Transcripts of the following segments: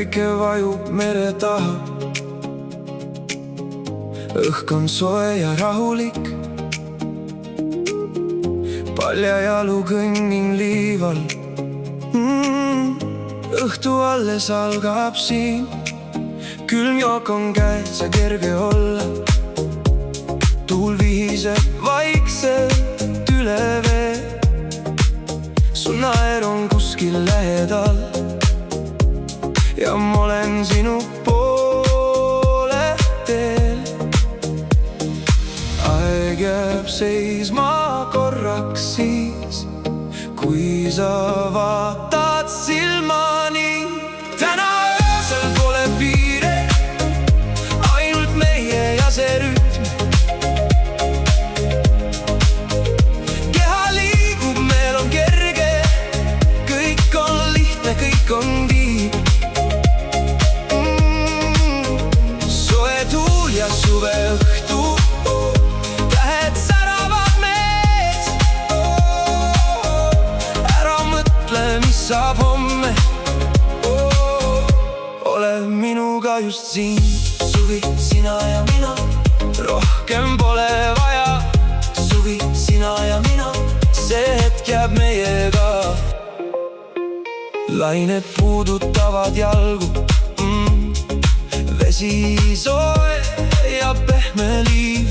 päike vajub mere taha. Õhk on soe ja rahulik. Paljajalu kõnnin liival. Õhtu alles algab siin. Külm jook on käes ja kerge olla. Tuul vihiseb vaikselt üle vee. Su naer on kuskil lähedal ja ma olen sinu poole teel. Aeg jääb seisma korraks siis, kui sa vaatad silmani. Täna öösel pole piire, ainult meie ja see rütm. Keha liigub, meil on kerge, kõik on lihtne, kõik on tiib. Soe tuul ja suveõhtu, tähed säravad mees. Ära mõtle, mis saab homme. Ole minuga just siin, suvi, sina ja mina. Rohkem pole vaja, suvi, sina ja mina. See hetk jääb meiega. Lained puudutavad jalgu, vesi soe ja pehme liiv.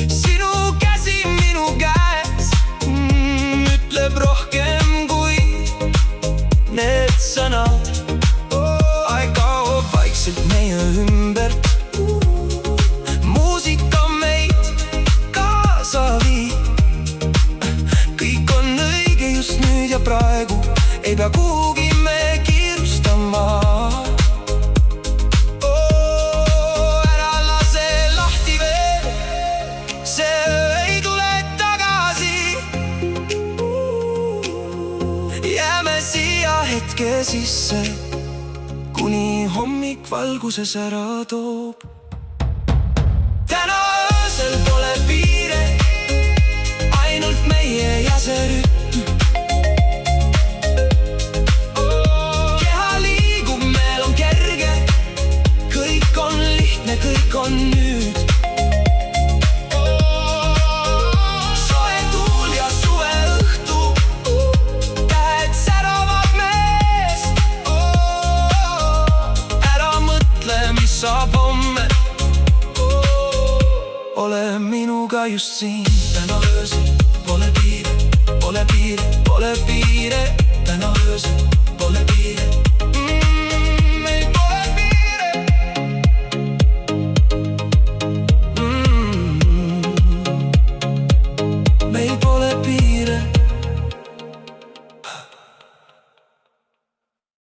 Sinu käsi minu käes ütleb rohkem kui need sõnad. Aeg kaob vaikselt meie ümber. Muusika meid kaasa viib. Kõik on õige just nüüd ja praegu. Ei pea kuhugi me kiirustama. Ära lase lahti veel, see öö ei tule tagasi. Jääme siia hetke sisse, kuni hommik valguses ära toob. Täna öösel pole piire, ainult meie ja see rütm. Kõik on nüüd. Soe tuul ja suveõhtu, tähed säravad mees. Ära mõtle, mis saab homme. Ole minuga just siin. Täna öösel pole piire, pole piire, pole piire. Täna öösel